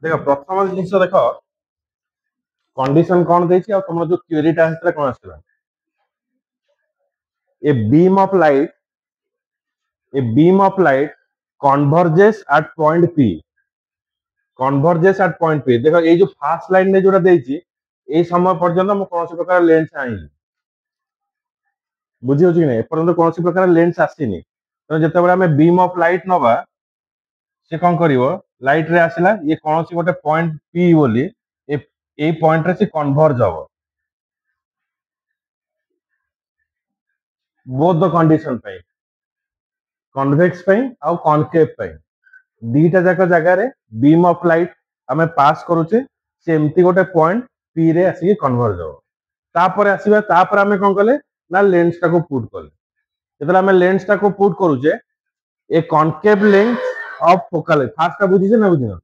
देख प्रथम जिन देख कंडीशन कौन देछि आ तुम जो क्वेरीटा आसला कौन आसला ए beam of light converges at point P converges at point P देखो ये जो फास्ट लाइन ने जोटा देछि ए समय पर्यंत मु कोनोसी प्रकार लेंस आइनी बुझी होछि कि नै पर्यंत कोनोसी प्रकार लेंस आसीनी तो जते बेला हमें बीम ऑफ लाइट नबा से कौन करिवो लाइट रे आसिला ये कोनोसी गोटे पॉइंट P बोली ए पॉइंट रे से कन्वर्ज हो बोथ द कंडीशन पे कन्वेक्स पे आ कॉनकेव पे दीटा जाक जगह बीम ऑफ लाइट आम पास करुचे से एमती गोटे पॉइंट पी रे आसिक कन्वर्ज हो तापर आसीबा तापर आमे कोन कले ना लेंस टा को पुट कले जेतला आमे लेंस टा को पुट करूचे ए concave lens of focal fast टा बुझीजे ना बुझिनो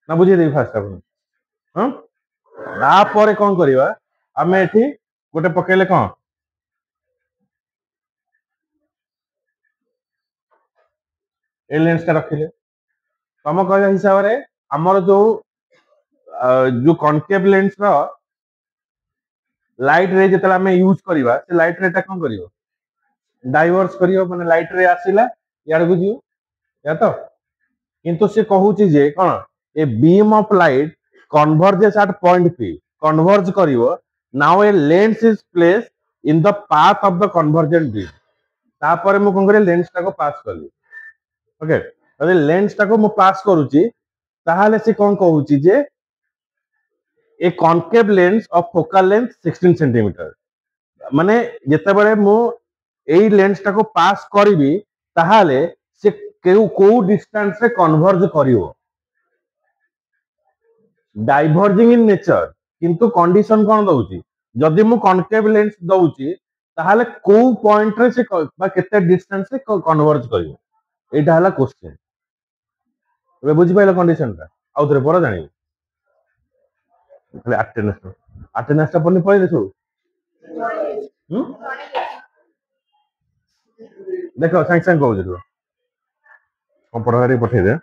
ना बुझी दे फास्ट टा हां तापर कोन करिवा आमे एठी गोटे पकेले कोन ए लेंस टा रखिले तम कहया हिसाब रे हमर जो कॉनकेव लेंस रो लाइट रे जेतला हमें यूज करिवा से लाइट रे टा कोन करिवो डाइवर्स करियो माने लाइट रे आसीला यार बुझियो या तो किंतु से कहूची जे कोन a beam of light converges at point P converge करिवो now a lens is place in the path of the convergent beam तापर मु कोन करे लेंस टा को पास करली ओके अबे लेंस टा को मु पास करूची ताहाले से कोन कहूची जे a concave lens of focal length 16 centimetre माने जेते बेले मु एई लेंस टा को पास करिवि ताहाले से को डिस्टेंस से कन्वर्ज करिवो डाइवर्जिंग इन नेचर किंतु कंडीशन कोन दउची जदि मु कॉनकेव लेंस दउची ताहाले को पॉइंट रे से बा केते डिस्टेंस से कन्वर्ज करिवो एटा हला क्वेश्चन एबे बुझि पाइलो कंडीशन ता आउ थरे पर जानि खाली अटेंडेंस ता पनी पहिले छु देखो सांग सांग कहू जरू हम पढ़ारी पठे दे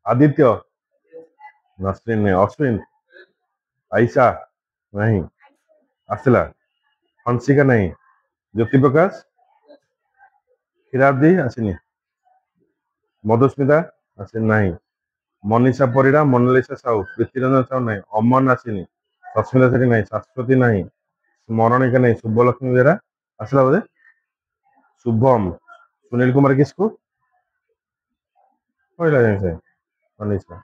आदित्य नसरीन ने अश्विन आयशा नहीं आसला हंसिका नहीं ज्योति प्रकाश खिराब्दी आसिनी मधुस्मिता आसिनी नहीं मनीषा परिड़ा मोनालिसा साहू प्रीतिरंजन साहू नहीं अमन आसिनी सस्मिता सेठी नहीं शाश्वती नहीं स्मरणिका नहीं शुभलक्ष्मी बेरा आसला बोधे शुभम सुनील कुमार किसको कहला जाए मनीषा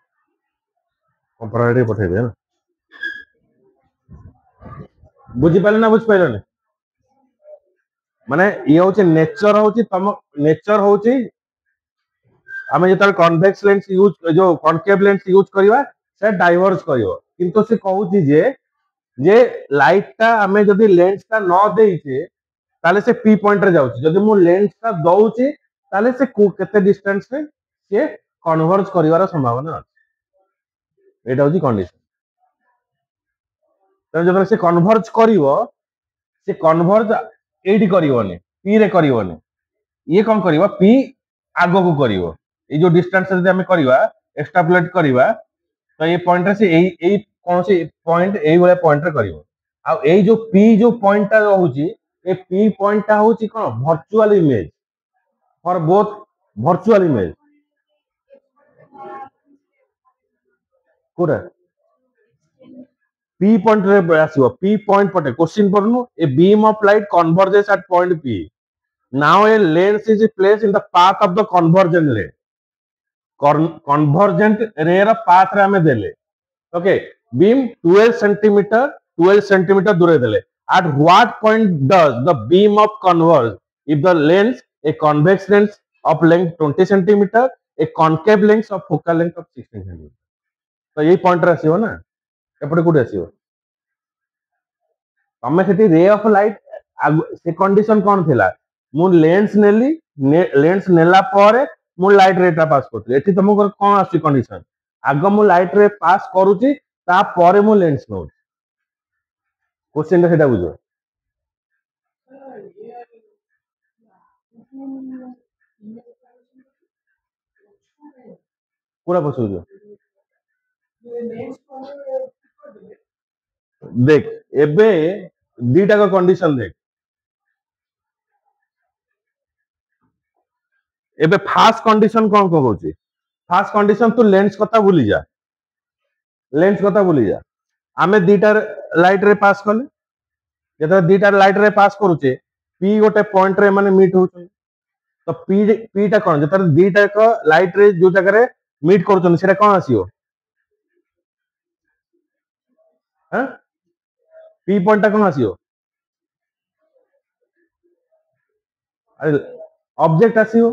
कंपराड़ी पठे दे ना बुझी पाले ना बुझ पाइल माने ये होचे नेचर होची तम नेचर होची आमे जेतल कन्वेक्स लेंस यूज जो कॉनकेव लेंस यूज करिवा से डाइवर्ज करिवो किंतु से कहूची जे लाइट ता आमे जदी लेंस ता न देइचे ताले से पी पॉइंट रे जाउची जदी मु लेंस ता दउची ताले से केते डिस्टेंस रे से कन्वर्ज करिवार संभावना अछि एटा होची कंडीशन त जब से कन्वर्ज करिवो से कन्वर्ज एडी करिवोनी पी रे करिवोनी ये कौन करिवो पी आगो को करिवो ये जो डिस्टेंस जदी हमें करिवा एक्सट्रापोलेट करिवा तो ये पॉइंट रे से एई कौन से पॉइंट एई वाला पॉइंट रे करिवो आ एई जो पी जो पॉइंट ता होची ए पी पॉइंट ता होची कोन virtual image for both virtual image कोरा पी पॉइंट रे आसीबो पी पॉइंट पटे क्वेश्चन पढनु a beam of light converges at point P now a lens is placed in the path of the convergent ray convergent ray ra path रे हमें देले okay beam 12 centimeter दूरे देले at what point does the beam of converge if the lens a convex lens of length 20 centimeter a concave lens of focal length of 16 centimeter तो यही point ray आसीबो ना एपटे कोठी आसीबो ତମେ ସେଠି ରେ ଅଫ ଲାଇଟ ସେ କଣ୍ଡିସନ କଣ ଥିଲା ମୁଁ ଲେନ୍ସ ନେଲି ଲେନ୍ସ ନେଲା ପରେ ମୁଁ ଲାଇଟ ରେଟା ପାସ୍ କରୁଥିଲି ଏଠି ତମକୁ କଣ ଆସୁଛି କଣ୍ଡିସନ ଆଗ ମୁଁ ଲାଇଟ ରେ ପାସ୍ କରୁଛି ତାପରେ ମୁଁ ଲେନ୍ସ ନଉଛି କୋଶ୍ଚିନ୍ ସେଇଟା ବୁଝ ପୁରା ପଶୁଛ देख एबे दीटा का कंडीशन देख एबे फास्ट कंडीशन कौन को होची फास्ट कंडीशन तू लेंस कथा भूली जा लेंस कथा भूली जा आमे दीटा लाइट रे पास कले जेता दीटा लाइट रे पास करूचे पी गोटे पॉइंट रे माने मीट होचन तो पी टा कोन जेता दीटा को लाइट रे जो जगह रे मीट करछन सेटा कोन आसीओ हां पी पॉइंट टा कोन आसीओ अरे ऑब्जेक्ट आसीओ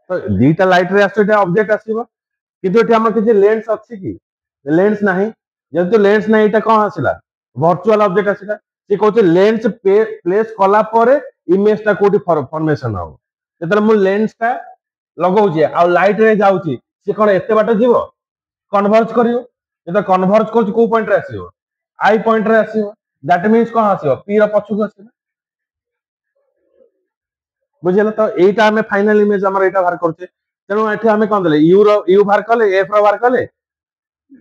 तो दीटा लाइट रे आसो एटा ऑब्जेक्ट आसीओ किंतु एटी हमर किछि लेंस अछि की लेंस नाही जेतु लेंस नाही एटा कोन आसिला वर्चुअल ऑब्जेक्ट आसिला से कहते लेंस प्लेस कला परे इमेज टा कोठी फॉर्मेशन हो जेतले मु लेंस टा लगाउछि आ लाइट रे जाउछि से कोन एते बाट जीवो कन्वर्ज करियो जेता कन्वर्ज करछि को पॉइंट रे आसीओ आई पॉइंट रे आसीओ दैट मींस कोन आसीओ पी रो पछु आसीओ बुझिला तो एटा हमें फाइनल इमेज हमर एटा बाहर करछे तेनु एठी हमें कोन देले यू बाहर कले एफ रो बाहर कले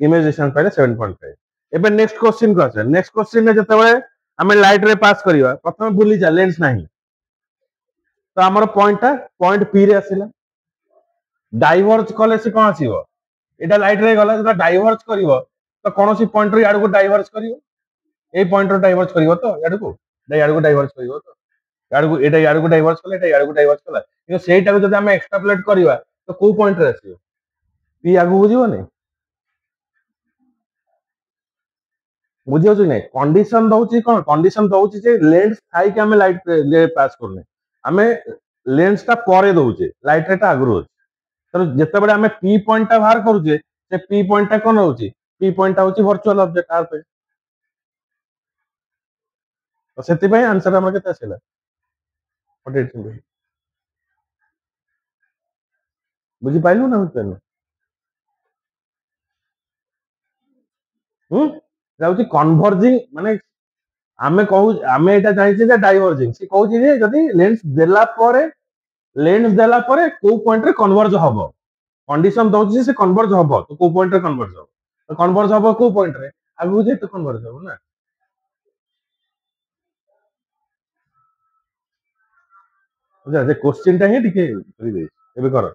इमेज डिस्टेंस पाइले 7.5 एबे नेक्स्ट क्वेश्चन को आसे नेक्स्ट क्वेश्चन ने जते बेले हमें लाइट रे पास करिवा प्रथम भूली जा लेंस नाही तो हमर पॉइंट पी रे आसिला डाइवर्ज कले से कोन आसीबो एटा लाइट रे गला जता डाइवर्ज करिवो तो कोनोसी पॉइंट रो याडू को डाइवर्ज करिवो ए पॉइंट रो डाइवर्ज करिवो तो याडू को याडू को डाइवर्ज करिवो तो याडू को एटा याडू को डाइवर्ज कले एटा याडू को डाइवर्ज कला किंतु सेटा को जदि हम एक्सट्रापोलेट करिवा तो को पॉइंट रे आसीबो पी आगु बुझिबो नै बुझियो कि नहीं कंडीशन दउची कोन कंडीशन दउची जे लेंस थाई के हमें लाइट ले पास करने हमें लेंस टा परे दउचे लाइट रेटा आगु तर जेते बडे हमें पी पॉइंट टा बाहर करूचे से पी पॉइंट टा कोन होची पी पॉइंट टा होची वर्चुअल ऑब्जेक्ट आर पे तो सेति पय आंसर हमर केते आसेला 48 बुझी पाइलु ना बुझी जाउची कन्वर्जिंग माने आमे कहू आमे एटा जानिचे जे डाइवर्जिंग से कहूची जे जदी लेंस देला परे को पॉइंट रे कन्वर्ज हबो कंडीशन दउची से कन्वर्ज हबो तो को पॉइंट रे कन्वर्ज हबो तो कन्वर्ज हबो को पॉइंट रे आगु जे तो कन्वर्ज हबो ना बुझा जे क्वेश्चन टा ही टिके करि दे एबे कर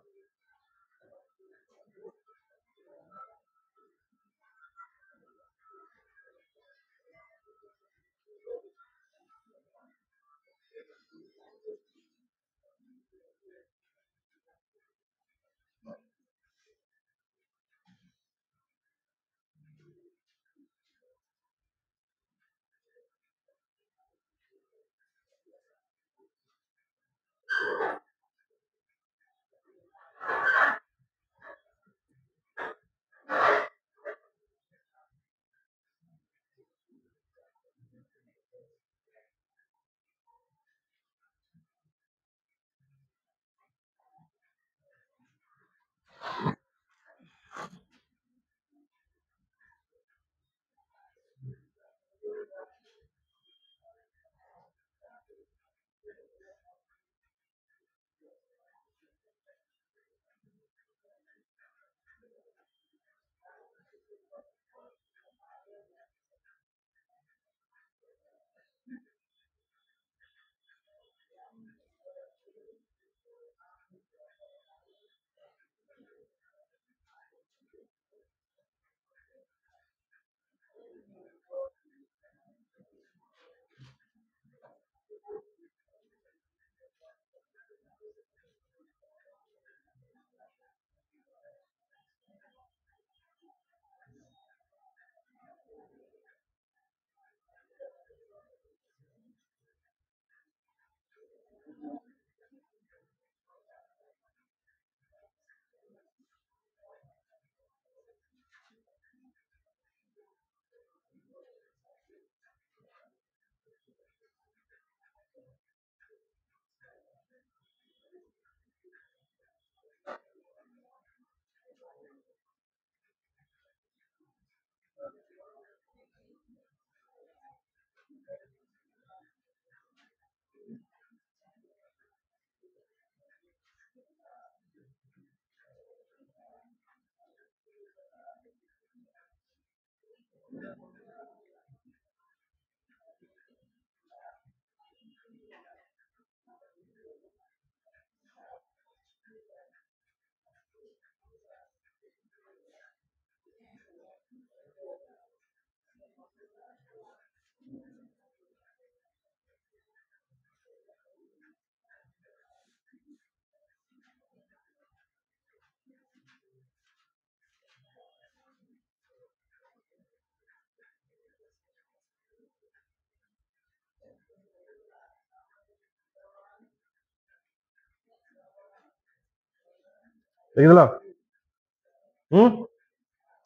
ଦେଖିଦେଲ?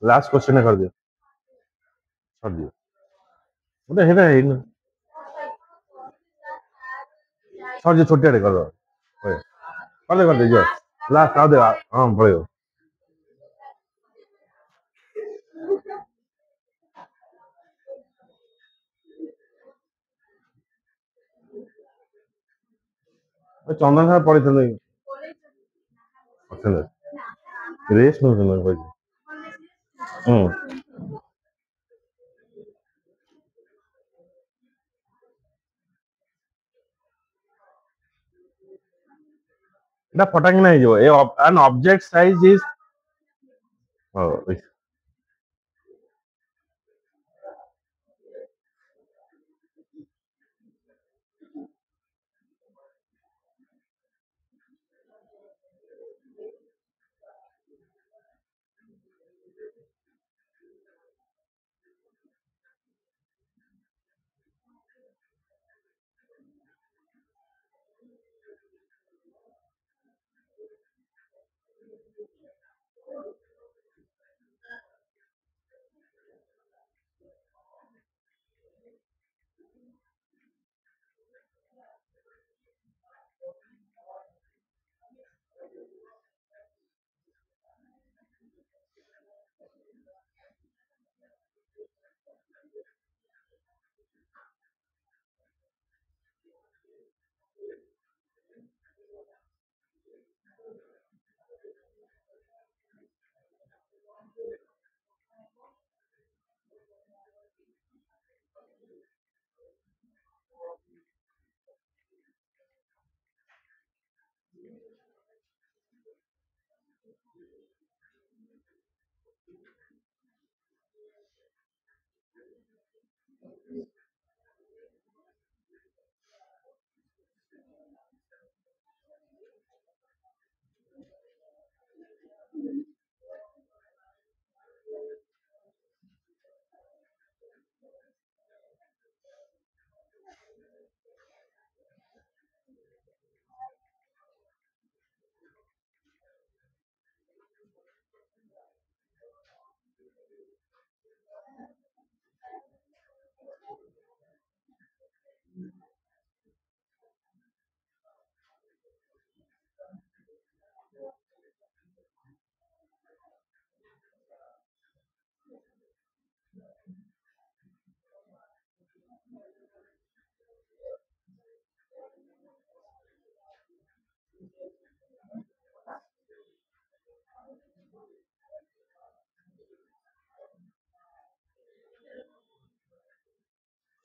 ଲାଷ୍ଟ କ୍ୱେଶ୍ଚନ କରିଦିଅ, ଛାଡ଼ିଦିଅ। ଗୋଟେ ହେଇଟା ହେଇନି, ଛାଡ଼ିଦିଅ, ଛୋଟିଆଟେ କରିଦବ। କରିଦେ ଯିବ ଲାଷ୍ଟ ଆଉ ଦେ, ହଁ ପଳେଇବ। ଚନ୍ଦନ ସାର୍ ପଳେଇଥିଲେ, ରେଷ୍ଟ ନଉଛନ୍ତି କହିଛି। এটা ଫଟାକିନା ହେଇଯିବ। an object size is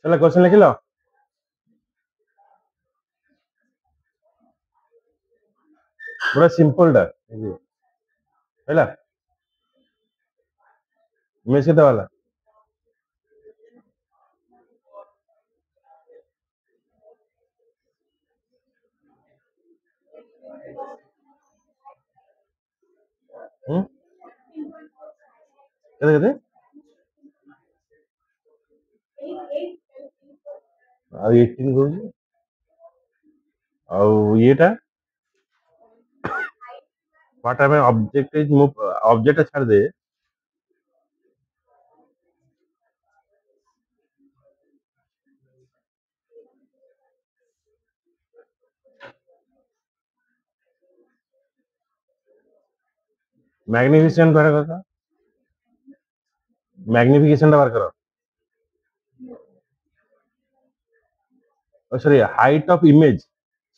ହେଲା କ୍ୱେଶ୍ଚନ ଲେଖିଲ? ପୁରା ସିମ୍ପଲ ଟା ହେଲା, ମିଶିତ ବାଲା। କେତେ କେତେ ଆଉ 18 କହୁଛି, ଆଉ ଇଏଟା what am I object is move object ଛାଡି ଦେ, ମ୍ୟାଗ୍ନିଫିକେସନ ବାହାର କର, ମ୍ୟାଗ୍ନିଫିକେସନ ଟା ବାହାର କର। Sorry height of image,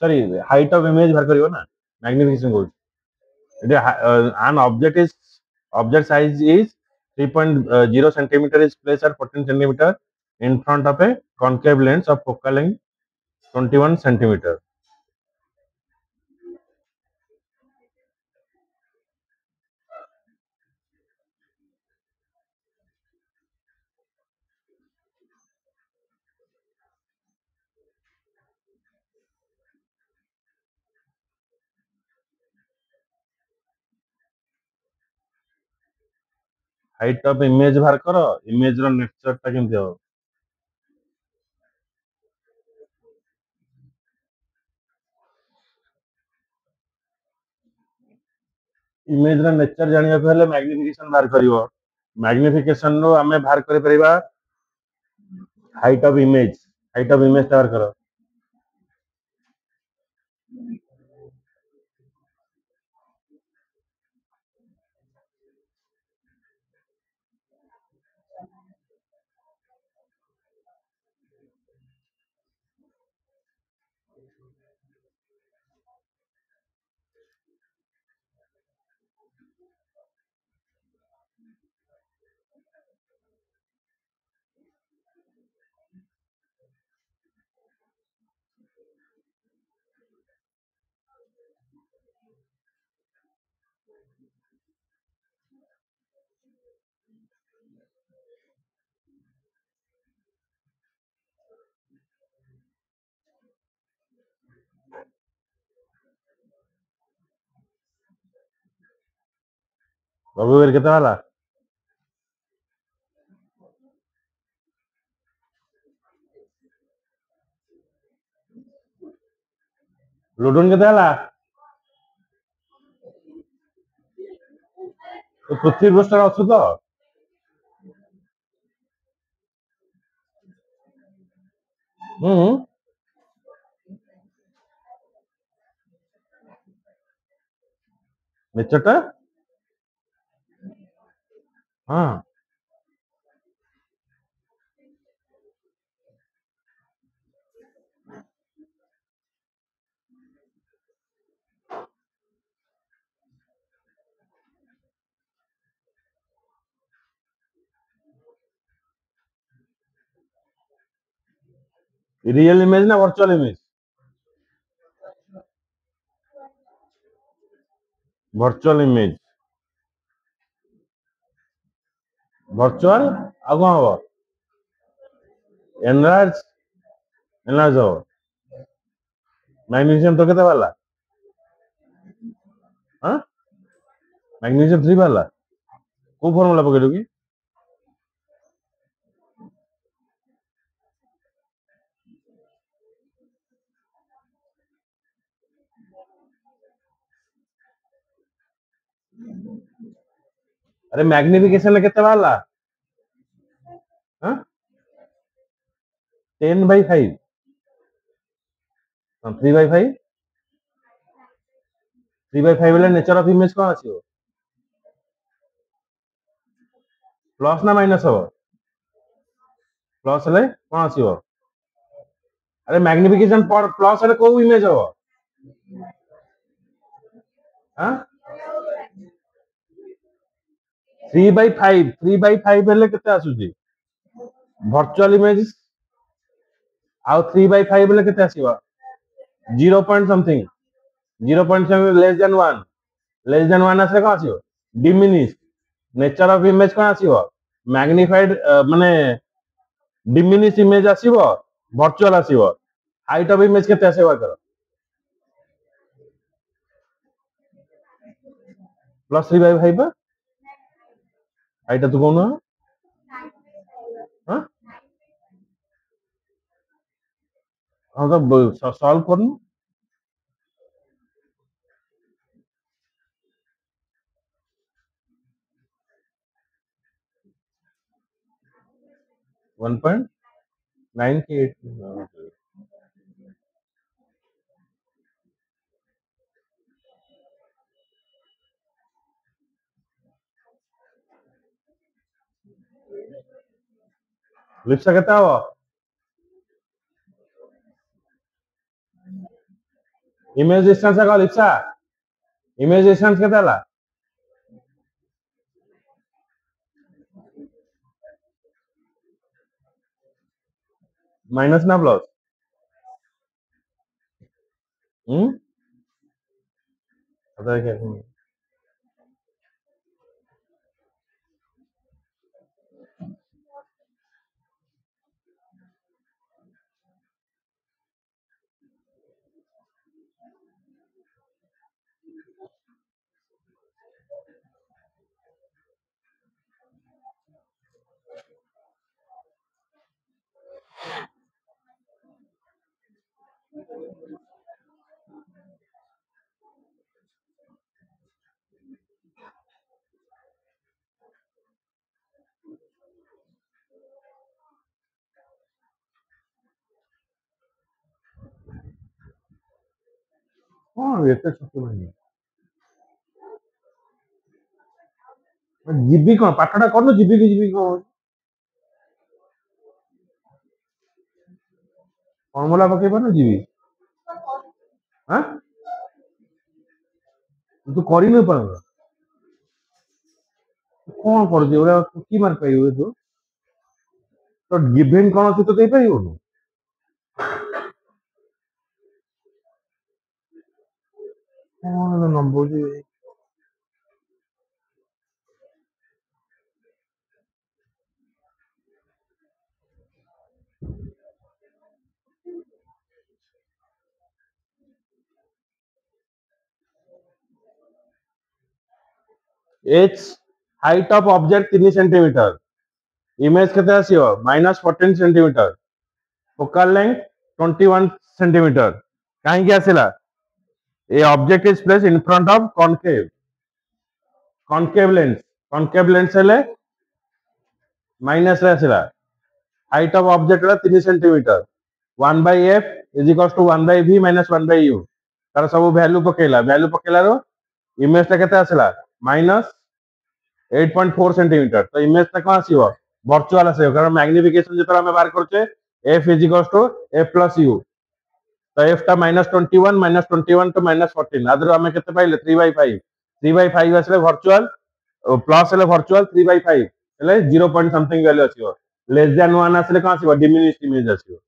sorry height of image ବାହାର କରିବ ନା, ମ୍ୟାଗ୍ନିଫିକେସନ କହୁଛି। ଏଠି an object is object size is 3.0 centimeter is placed at 14 centimeter in front of a concave lens of focal length 21 centimeter. Height of image ବାହାର କର, image ର nature ଟା କେମିତି ହବ। ଇମେଜ ର ନେଚର ଜାଣିବାକୁ ହେଲେ ମ୍ୟାଗ୍ନିଫିକେସନ ବାହାର କରିବ। ମ୍ୟାଗ୍ନିଫିକେସନ ରୁ ଆମେ ବାହାର କରିପାରିବା height of image. Height of image ଟା ବାହାର କର। ରଘୁବୀର କେତେ ହେଲା? ଲୁଡୁନ କେତେ ହେଲା? ତୁ ପୃଥିବୀ ପୃଷ୍ଠରେ ଅଛୁ ତ? ହୁଁ। ନେଚର ଟା ହଁ। रियल इमेज ना virtual image? Virtual image, virtual ଆଉ କଣ ହବ? ଏନଲାର୍ଜ, ଏନଲାର୍ଜ ହବ। ମ୍ୟାଗ୍ନିଫିକେସନ ତ କେତେ ବାହାରିଲା? ହଁ ମ୍ୟାଗ୍ନିଫିକେସନ 3 ବାହାରିଲା। କୋଉ ଫର୍ମୁଲା ପକେଇଲୁ କି? अरे मैग्निफिकेशन केते बाहला? हां 10/5 3/5 3/5 बेले नेचर ऑफ इमेज कोन आसीबो? प्लस ना माइनस हो? प्लस ले कोन आसीबो? अरे मैग्निफिकेशन पर प्लस ले को इमेज हो? हां 3/5 3/5 बेले केते आसुची? वर्चुअल इमेज आउ 3/5 बेले केते आसीबो? 0 point something 0 point something less than 1 less than 1 आसे कोन आसीबो? डिमिनिश। नेचर ऑफ इमेज कोन आसीबो? मैग्निफाइड माने डिमिनिश इमेज आसीबो, वर्चुअल आसीबो। हाइट ऑफ इमेज केते आसीबो कर? प्लस 3/5 बा हाइट तू कोन? हां हां तो सॉल्व करनु। 1.98 लिप्सा केते हबो इमेज डिस्टेंस का लिप्सा इमेज डिस्टेंस केते हला माइनस ना प्लस पता है क्या हां एते छुट्टी नहीं जीबी कोन पाठटा करनो जीबी को फॉर्मूला पके पानो जीबी हां तू करि नै पानो कोन कर जे ओरा की मार पाइयो तू तो गिवन कोन तू तो दे पाइयो कोन नंबर जी h height of object 3 centimetre image केते आसीओ -14 सेंटीमीटर फोकल लेंथ 21 सेंटीमीटर काहे की आसीला a object is place in front of concave lens हेले माइनस रे आसीला हाइट ऑफ ऑब्जेक्ट ला 3 centimetre 1 by f is equals to 1 by v minus 1 by u तार सब वैल्यू पकेला रो इमेज ता केते आसीला -8.4 सेंटीमीटर तो इमेज ता कोन आसीबो वर्चुअल आसीबो कारण मैग्निफिकेशन जेतरा हम बाहर करछे f is equals to f plus u तो f ता -21 to -14 आदर हम केते पाइले 3/5 आसीले वर्चुअल प्लस हेले वर्चुअल 3/5 हेले 0 पॉइंट समथिंग वैल्यू आसीबो लेस देन 1 आसीले कोन आसीबो डिमिनिश्ड इमेज आसीबो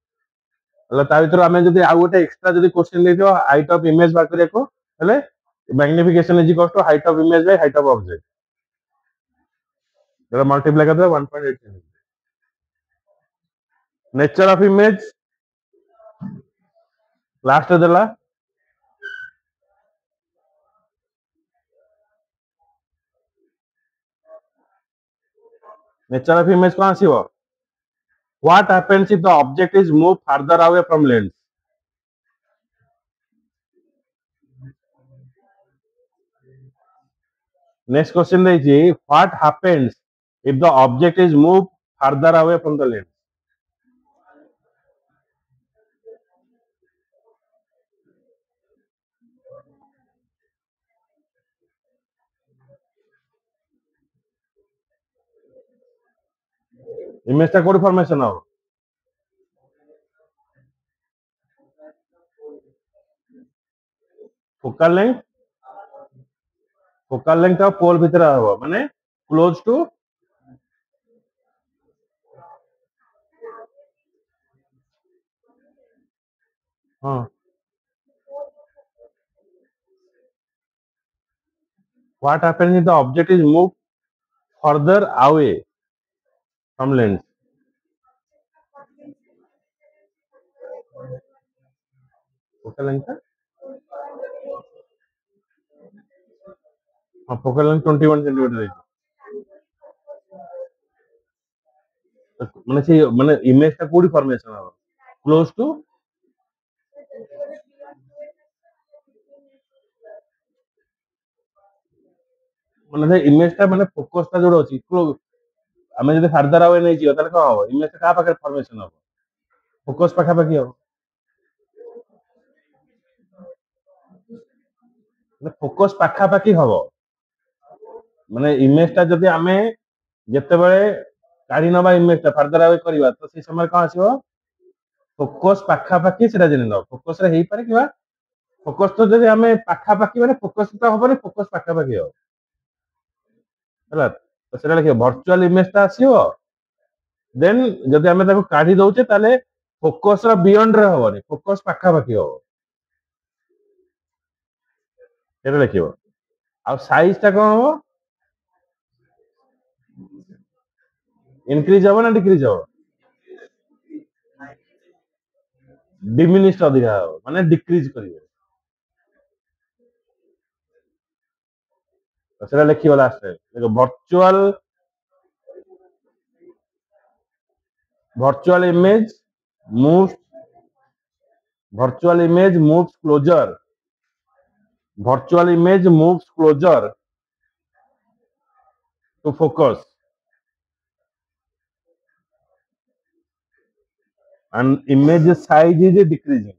हला ता भीतर हमें जदी आ गोटे एक्स्ट्रा जदी क्वेश्चन देथियो हाइट ऑफ इमेज बार करिया को हेले magnification is equal to height of image by height of object जरा मल्टीप्लाई कर दे 1.8 नेचर ऑफ इमेज लास्ट देला नेचर ऑफ इमेज कोन आसीबो what happens if the object is move further away from lens next question देखिए what happens if the object is move further away from the lens image ता कोड formation हो focal length of pole भीतर हो माने close to हां what happens if the object is move further away from lens focal length हां focal length 21 centimetre माने से माने इमेज ता कोडी फॉर्मेशन हो क्लोज टू माने इमेज ता माने फोकस ता जोड़ अछि आमे जदि फार्दर अवे नै जियो ताले का हो इमेज का पाखे फॉर्मेशन हो फोकस पाखा पाखी हो माने फोकस पाखा पाखी हो माने इमेज ता जदि आमे जते बेले काढ़ी नवा इमेज टा फर्दर आवे करबा तो से समय कौन आसीबो फोकस पाखा पाखी सेटा जने न फोकस रे हेई पारे किबा फोकस तो जदि हमें पाखा पाखी माने फोकस तो हबो फोकस पाखा पाखी हो हला तो सेटा लिखियो वर्चुअल इमेज टा आसीबो देन जदि हमें ताको काढ़ी दउचे ताले फोकस रा बियॉन्ड रे हबो फोकस पाखा पाखी हो सेटा लिखियो आ साइज टा कोन हो इंक्रीज हबो ना डिक्रीज हबो डिमिनिश अधिका हबो माने डिक्रीज करिवो तो सेटा लिखियो लास्ट रे देखो virtual image move virtual image moves closer virtual image moves closer to focus and image size is decreasing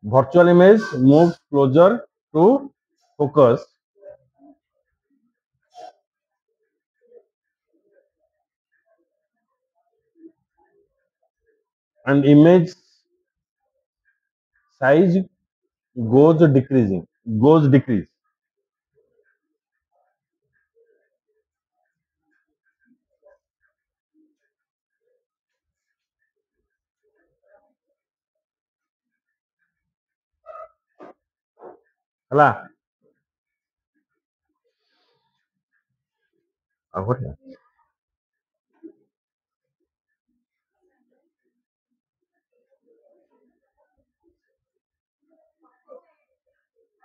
virtual image moves closer to focus and image size goes decrease हला आगोटे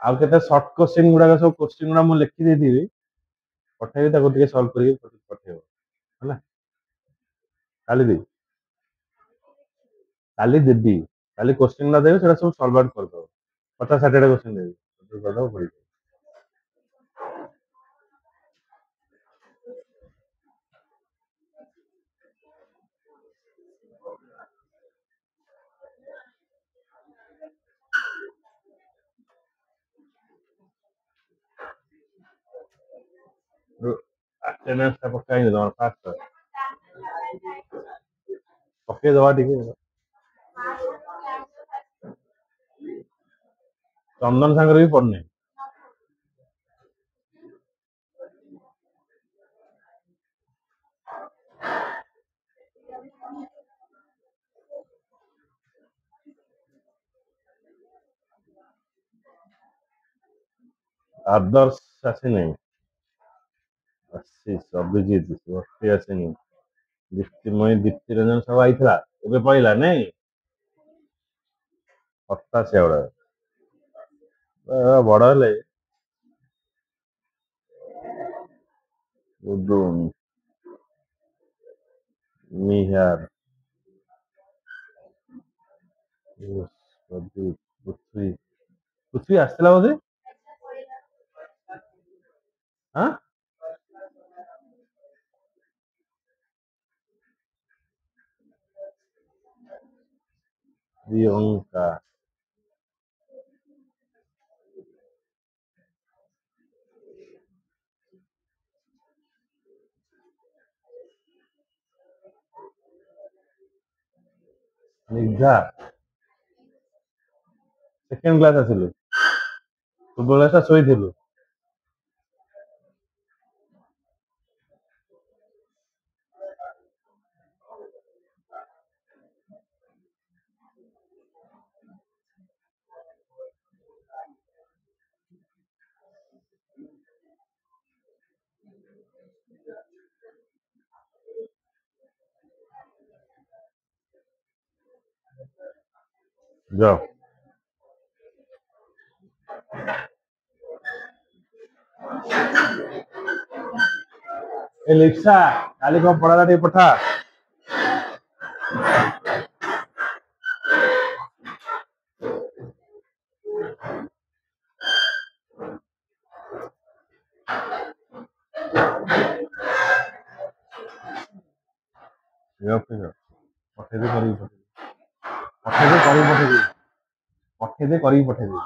आउ केते short question गुडा सब question गुडा मु लिखि देथिबी पठाइबी ताको टिके solve करिके पठाइबो हला काली देबी काली क्वेश्चन ना देबी सेटा सब सॉल्व आउट कर दो 50 60 टा क्वेश्चन देबी कर दो पड़ी अटेंडेंस टा पकाई दो फास्ट पके दवा टिके चंदन सागर भी पढ़ने आदर्श आसीनी आशीष अभिजित गोष्ठी आसीनी दीप्तिमयी दीप्ति रंजन सब आईला एबे पइला नहीं हत्ता से बड़ हेले उदुम निहार प्रदीप पृथ्वी पृथ्वी आसला बोधे हाँ प्रियंका निघा सेकेंड क्लास आसिलु फुटबॉल क्लास शोइथिलु जाओ ए लिप्सा काली को पढ़ा टे पठा यो फिर पठे दे करी पठे दे